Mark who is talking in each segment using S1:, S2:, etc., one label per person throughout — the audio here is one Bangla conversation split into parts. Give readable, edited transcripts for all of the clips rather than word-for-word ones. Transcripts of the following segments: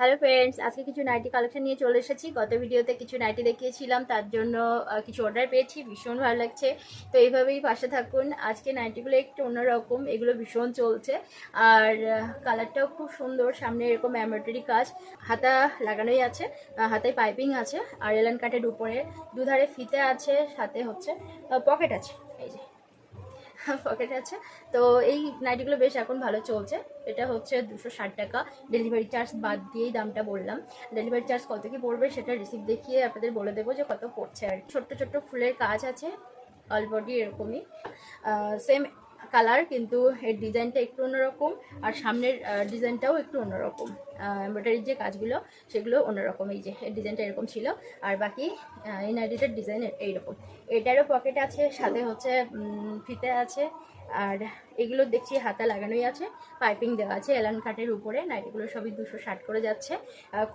S1: হ্যালো ফ্রেন্ডস, আজকে কিছু নাইটি কালেকশন নিয়ে চলে এসেছি। গত ভিডিওতে কিছু নাইটি দেখিয়েছিলাম, তার জন্য কিছু অর্ডার পেয়েছি, ভীষণ ভালো লাগছে। তো এইভাবেই পাশে থাকুন। আজকে নাইটিগুলো একটু অন্যরকম, এগুলো ভীষণ চলছে। আর কালারটাও খুব সুন্দর। সামনে এরকম এমব্রয়ডারি কাজ, হাতা লাগানোই আছে, হাতায় পাইপিং আছে, আর এলান কাটের উপরে দুধারে ফিতে আছে, সাথে হচ্ছে পকেট আছে। এই যে পকেট আছে। তো এই নাইটিগুলো বেশ এখন ভালো চলছে। এটা হচ্ছে 260 টাকা, ডেলিভারি চার্জ বাদ দিয়েই দামটা বললাম। ডেলিভারি চার্জ কত কি পড়বে সেটা রিসিপ্ট দেখিয়ে আপনাদের বলে দেবো যে কত পড়ছে। আর ছোট্ট ছোট্ট ফুলের কাজ আছে, অল বডি এরকমই, সেম কালার, কিন্তু এর ডিজাইনটা একটু অন্যরকম, আর সামনের ডিজাইনটাও একটু অন্যরকম। এমব্রয়ডারির যে কাজগুলো সেগুলো অন্যরকম। এই যে এর ডিজাইনটা এরকম ছিল, আর বাকি এই নাইটিটার ডিজাইন এইরকম। এটারও পকেট আছে, সাথে হচ্ছে ফিতে আছে, আর এগুলো দেখছি হাতা লাগানোই আছে, পাইপিং দেওয়া আছে এলান কাটের উপরে। নাইটিগুলো সবই 260 করে যাচ্ছে।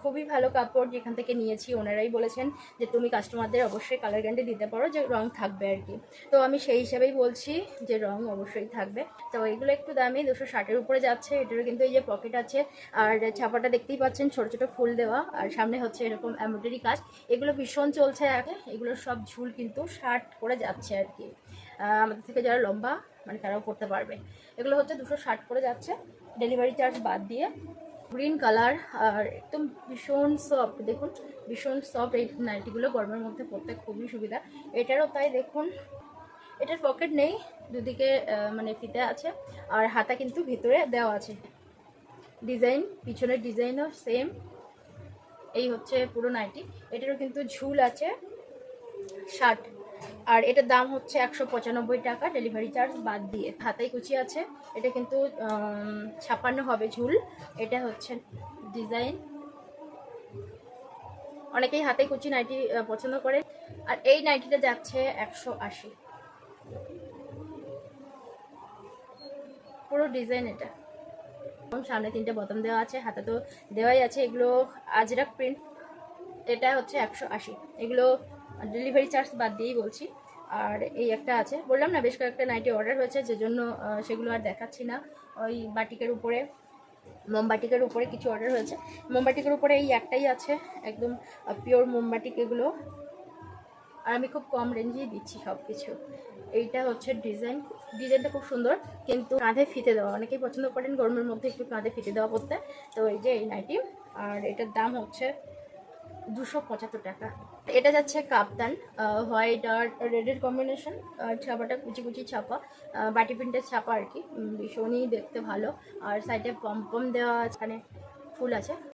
S1: খুবই ভালো কাপড়, যেখান থেকে নিয়েছি ওনারাই বলেছেন যে তুমি কাস্টমারদের অবশ্যই কালার গ্যারান্টি দিতে পারো, যে রং থাকবে আর কি। তো আমি সেই হিসাবেই বলছি যে রং অবশ্যই থাকবে। তো এগুলো একটু দামি, 260-এর উপরে যাচ্ছে। এটারও কিন্তু এই যে পকেট আছে, আর ছাপাটা দেখতেই পাচ্ছেন ছোট ছোট ফুল দেওয়া, আর সামনে হচ্ছে এরকম এমব্রয়ডারি কাজ। এগুলো ভীষণ চলছে আগে। এগুলোর সব ঝুল কিন্তু 60 করে যাচ্ছে আর কি। আমাদের থেকে যারা লম্বা মানে তারাও পড়তে পারবে। এগুলো হচ্ছে 260 করে যাচ্ছে, ডেলিভারি চার্জ বাদ দিয়ে। গ্রিন কালার, আর একদম ভীষণ সফট, দেখুন ভীষণ সফট। এই নাইটিগুলো গরমের মধ্যে পরতে খুবই সুবিধা। এটারও তাই, দেখুন এটার পকেট নেই, দুদিকে মানে ফিতে আছে, আর হাতা কিন্তু ভিতরে দেওয়া আছে। ডিজাইন, পিছনের ডিজাইনও সেম। এই হচ্ছে পুরো নাইটি। এটারও কিন্তু ঝুল আছে 60, আর এটার দাম হচ্ছে 195 টাকা, ডেলিভারি চার্জ বাদ দিয়ে। হাতাই কুচি আছে, এটা কিন্তু 56 হবে ঝুল। এটা হচ্ছে ডিজাইন। অনেকেই হাতে কুচি নাইটি পছন্দ করে। আর এই নাইটিটা যাচ্ছে 180, পুরো ডিজাইন এটা। সামনে 3টে বোতাম দেওয়া আছে, হাতে তো দেওয়াই আছে। এগুলো আজরাক প্রিন্ট। এটা হচ্ছে 180, এগুলো ডেলিভারি চার্জ বাদ দিয়েই বলছি। আর এই একটা আছে, বললাম না বেশ কয়েকটা নাইটি অর্ডার হয়েছে, যে জন্য সেগুলো আর দেখাচ্ছি না। ওই বাটিকের উপরে, মোমবাটিকের উপরে কিছু অর্ডার হয়েছে। মোমবাটিকের উপরে এই একটাই আছে, একদম পিওর মোমবাটিক এগুলো। আর আমি খুব কম রেঞ্জেই দিচ্ছি সব কিছু। এইটা হচ্ছে ডিজাইন, ডিজাইনটা খুব সুন্দর, কিন্তু কাঁধে ফিতে দেওয়া। অনেকেই পছন্দ করেন গরমের মধ্যে একটু কাঁধে ফিতে দেওয়া পড়তে। তো এই যে এই নাইটি, আর এটার দাম হচ্ছে 275 টাকা। এটা যাচ্ছে কাপ্তান, হোয়াইট আর রেডের কম্বিনেশন। ছাপাটা কুচি কুচি ছাপা, বাটি প্রিন্টের ছাপা আর কি। ভীষণই দেখতে ভালো। আর সাইডে পম পম দেওয়া, এখানে ফুল আছে।